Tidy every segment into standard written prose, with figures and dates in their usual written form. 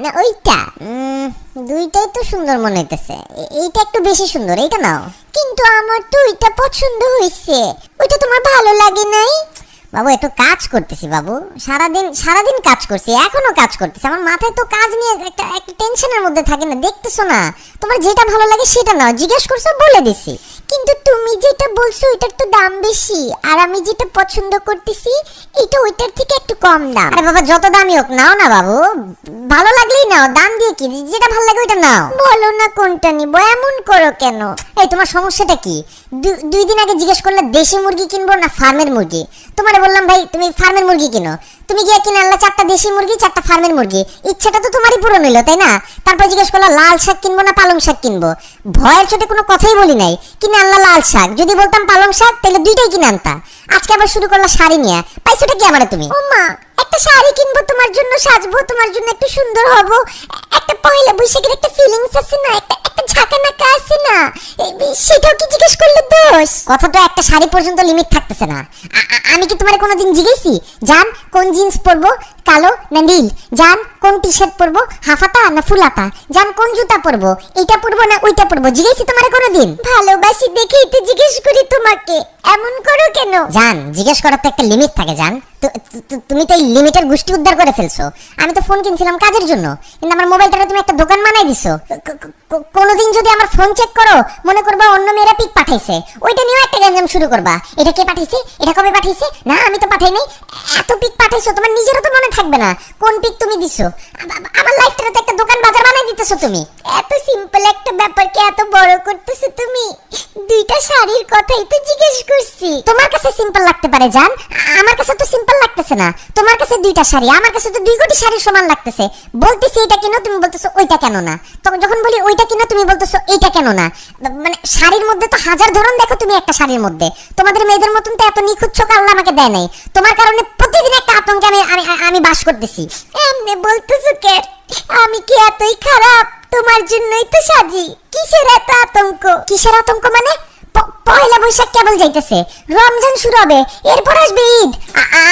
না ওইটা? দুইটাই তো সুন্দর মনে হইতেছে। এইটা একটু বেশি সুন্দর, এইটা নাও। কিন্তু আমার তো ওইটা পছন্দ হইছে। ওইটা তোমার ভালো লাগে নাই? বাবু একটু কাজ করতেছি বাবু, সারাদিন কাজ করছি, এখনো কাজ করতেছি। আমার মাথায় তো কাজ নিয়ে একটা টেনশনের মধ্যে থাকে না, দেখতেছো না? তোমার যেটা ভালো লাগে সেটা নাও, জিজ্ঞেস করছো বলে দিছি। কিন্তু তুমি যেটা বলছো ওইটার তো দাম বেশি, আর আমি যেটা পছন্দ করতেছি এটা ওইটার থেকে একটু কম দাম। আরে বাবা যত দামই হোক নাও না বাবু, ভালো লাগলেই নাও, দাম দিয়ে কি, যেটা ভালো লাগে ওইটা নাও। বলো না কোনটা নিবো, এমন করো কেন? এই তোমার সমস্যাটা কি? 2 দিন আগে জিজ্ঞেস করলে দেশি মুরগি কিনবো না ফার্মের মুরগি। তোমারে বললাম ভাই তুমি ফার্মের মুরগি কিনো, তুমি গিয়ে কিনে আনলা 4টা দেশি মুরগি 4টা ফার্মের মুরগি। ইচ্ছাটা তো তোমারই পূরণ হইলো তাই না? তারপর জিজ্ঞেস করলা লাল শাক কিনবো না পালং শাক কিনবো। ভয়ের চোটে কোনো কথাই বলি নাই, কিনে আনলা লাল শাক। যদি বলতাম পালং শাক তাহলে দুইটাই কিনে আনতা। আজকে আবার শুরু করলা শাড়ি নিয়ে, পাইছোটা কি আমারে তুমি? ও মা, একটা শাড়ি কিনবো তোমার জন্য, সাজবো তোমার জন্য, একটু সুন্দর হব, একটা পয়লা বৈশাখের একটা ফিলিংস আছে না, একটা ঝাঁকানাকা আছে না, সেটাও কি জিজ্ঞেস করলে দোষ? কথা তো একটা শাড়ি পর্যন্ত লিমিট থাকতেছে না। আমি কি তোমারে কোনোদিন জিজ্ঞেসি জান কোন জিন্স পরবো, কালো না নীল? জান কোন টি শার্ট পরবো, হাফাতা না ফুলাতা? জান কোন জুতা পরবো, এইটা পরবো না ওইটা পরবো? জিজ্ঞেসি তোমারে কোনোদিন? ভালোবাসি দেখেই তো জিজ্ঞেস করি তোমাকে, এমন করো কেন? জান জিজ্ঞেস করার তো একটা লিমিট থাকে জান। তুমি তো এই লিমিটের গোষ্ঠী উদ্ধার করে ফেলছো। আমি তো ফোন কিনছিলাম কাজের জন্য, কিন্তু আমার মোবাইলটারে তুমি একটা দোকান বানাই দিছো। কোনোদিন যদি আমার ফোন চেক করো মনে করবা অন্য মেয়েরা পিক পাঠাইছে, ওইটা নিয়েও একটা গ্যাঞ্জাম শুরু করবা। এটা কে পাঠাইছে, এটা কবে পাঠাইছে, না আমি তো পাঠাই নাই। এত পিক পাঠাইছো তোমার নিজেরও তো মনে থাকবে না কোন পিক তুমি দিছো। আমার লাইফটারে তো একটা দোকান বাজার বানাই দিতেছো তুমি। এত সিম্পল একটা ব্যাপারকে এত বড় করতেছো তুমি। 2টা শাড়ির কথাই তো জিজ্ঞেস করছি। তোমার কাছে সিম্পল লাগতে পারে জান, আমার কাছে তো সিম্পল লাগতেছে না। তোমার কাছে 2টা শাড়ি, আমার কাছে তো 2 কোটি শাড়ির সমান লাগতেছে। বলতেছি এটা কেন, তুমি বলতেছো ওইটা কেন না। তখন যখন বলি ওইটা কেন, তুমি বলতেছো এইটা কেন না। মানে শাড়ির মধ্যে তো হাজার ধরন দেখো তুমি একটা শাড়ির মধ্যে। তোমাদের মেয়েদের মতন তো এত নিখুঁত চোখ আল্লাহ আমাকে দেয় নাই। তোমার কারণে প্রতিদিন একটা আতঙ্কে আমি বাস করতেছি। এমনি বলতেছো কে? আমি কি এতই খারাপ? তোমার জন্যই তো সাজি। কিসের এত আতঙ্ক? কিসের আতঙ্ক মানে? পয়লা বৈশাখ কেবল যাইতেছে, রমজান শুরু হবে, এরপর আসবে ঈদ।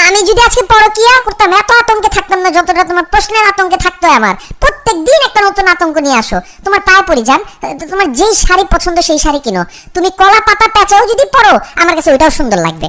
আমি যদি আজকে পরকিয়া করতাম এত আতঙ্কে থাকতাম না যতটা তোমার প্রশ্নের আতঙ্কে থাকতো আমার। প্রত্যেক দিন একটা নতুন আতঙ্ক নিয়ে আসো। তোমার পায়ে পড়ি যান, তোমার যেই শাড়ি পছন্দ সেই শাড়ি কিনো। তুমি কলা পাতা প্যাঁচাও যদি পরো আমার কাছে ওইটাও সুন্দর লাগবে।